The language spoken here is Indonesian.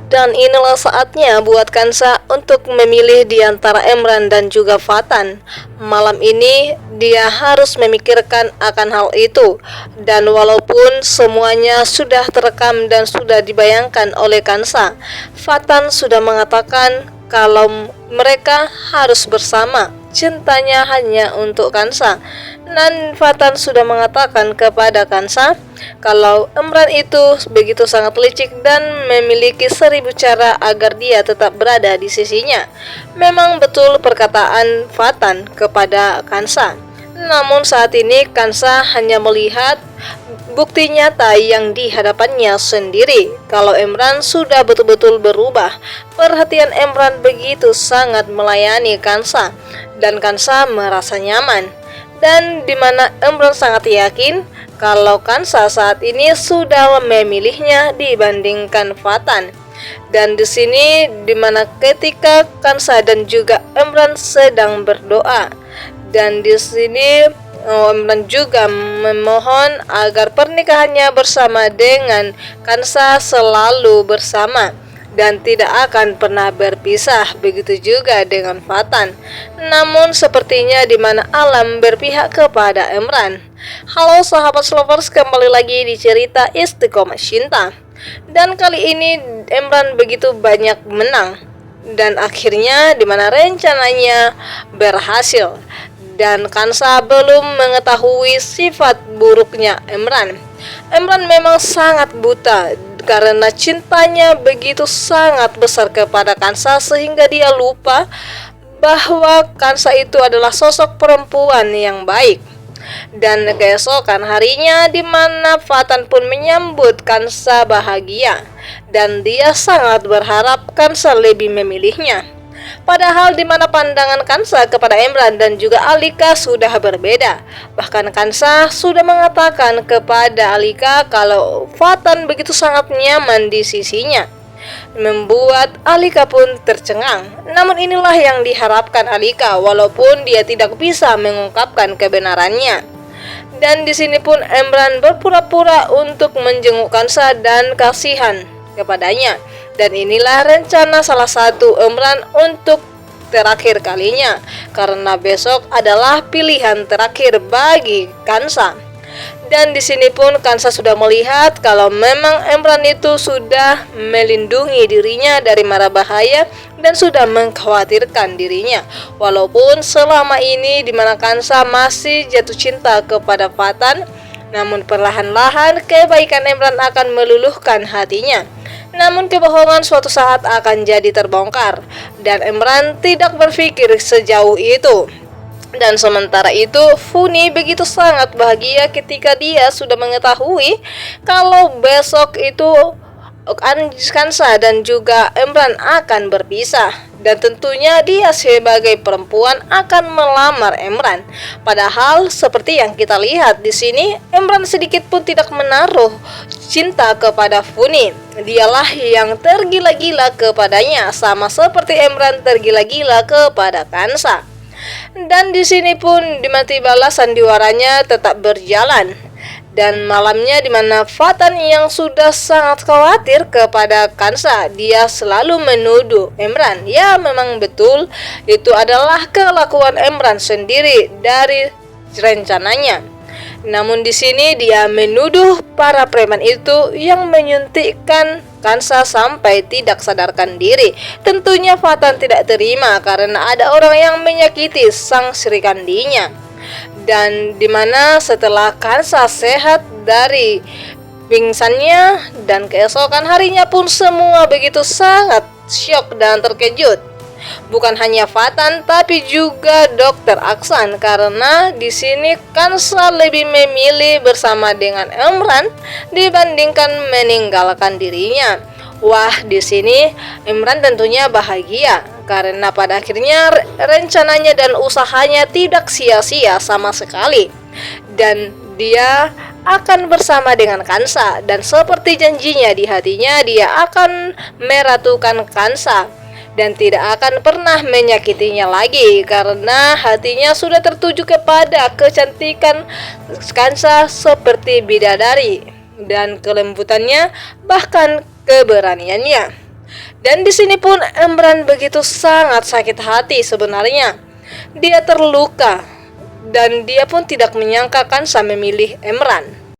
Dan inilah saatnya buat Kansa untuk memilih di antara Emran dan juga Fatan. Malam ini dia harus memikirkan akan hal itu. Dan walaupun semuanya sudah terekam dan sudah dibayangkan oleh Kansa, Fatan sudah mengatakan kalau mereka harus bersama. Cintanya hanya untuk Kansa. Dan Fatan sudah mengatakan kepada Kansa kalau Emran itu begitu sangat licik dan memiliki 1000 cara agar dia tetap berada di sisinya. Memang betul perkataan Fatan kepada Kansa. Namun saat ini Kansa hanya melihat bukti nyata yang di hadapannya sendiri kalau Emran sudah betul-betul berubah. Perhatian Emran begitu sangat melayani Kansa dan Kansa merasa nyaman. Dan dimana Emran sangat yakin kalau Kansa saat ini sudah memilihnya dibandingkan Fatan. Dan di sini dimana ketika Kansa dan juga Emran sedang berdoa, dan di sini Emran juga memohon agar pernikahannya bersama dengan Kansa selalu bersama dan tidak akan pernah berpisah. Begitu juga dengan Fatan. Namun sepertinya di mana alam berpihak kepada Emran. Halo sahabat lovers, kembali lagi di cerita Istiqomah Cinta. Dan kali ini Emran begitu banyak menang dan akhirnya di mana rencananya berhasil. Dan Kansa belum mengetahui sifat buruknya Emran. Emran memang sangat buta karena cintanya begitu sangat besar kepada Kansa sehingga dia lupa bahwa Kansa itu adalah sosok perempuan yang baik. Dan keesokan harinya di mana Fatan pun menyambut Kansa bahagia dan dia sangat berharap Kansa lebih memilihnya. Padahal di mana pandangan Kansa kepada Emran dan juga Alika sudah berbeda. Bahkan Kansa sudah mengatakan kepada Alika kalau Fatan begitu sangat nyaman di sisinya, membuat Alika pun tercengang. Namun inilah yang diharapkan Alika walaupun dia tidak bisa mengungkapkan kebenarannya. Dan di sini pun Emran berpura-pura untuk menjenguk Kansa dan kasihan kepadanya. Dan inilah rencana salah satu Emran untuk terakhir kalinya, karena besok adalah pilihan terakhir bagi Kansa. Dan di sini pun Kansa sudah melihat kalau memang Emran itu sudah melindungi dirinya dari mara bahaya dan sudah mengkhawatirkan dirinya. Walaupun selama ini di mana Kansa masih jatuh cinta kepada Fatan, namun perlahan-lahan kebaikan Emran akan meluluhkan hatinya. Namun kebohongan suatu saat akan jadi terbongkar dan Emran tidak berpikir sejauh itu. Dan sementara itu Funi begitu sangat bahagia ketika dia sudah mengetahui kalau besok itu Kansa dan juga Emran akan berpisah. Dan tentunya dia sebagai perempuan akan melamar Emran. Padahal seperti yang kita lihat di sini, Emran sedikit pun tidak menaruh cinta kepada Funi. Dialah yang tergila-gila kepadanya, sama seperti Emran tergila-gila kepada Kansa. Dan di sini pun tiba-tiba sandiwaranya tetap berjalan. Dan malamnya di mana Fatan yang sudah sangat khawatir kepada Kansa, dia selalu menuduh Emran. Ya, memang betul itu adalah kelakuan Emran sendiri dari rencananya. Namun di sini dia menuduh para preman itu yang menyuntikkan Kansa sampai tidak sadarkan diri. Tentunya Fatan tidak terima karena ada orang yang menyakiti sang Sri Kandinya. Dan dimana setelah Kansa sehat dari pingsannya dan keesokan harinya pun semua begitu sangat syok dan terkejut. Bukan hanya Fatan tapi juga Dokter Aksan, karena di sini Kansa lebih memilih bersama dengan Emran dibandingkan meninggalkan dirinya. Wah, di sini Emran tentunya bahagia karena pada akhirnya rencananya dan usahanya tidak sia-sia sama sekali. Dan dia akan bersama dengan Kansa dan seperti janjinya di hatinya dia akan meratukan Kansa dan tidak akan pernah menyakitinya lagi karena hatinya sudah tertuju kepada kecantikan Kansa seperti bidadari dan kelembutannya bahkan keberaniannya. Dan di sini pun Emran begitu sangat sakit hati sebenarnya. Dia terluka dan dia pun tidak menyangka Kansa memilih Emran.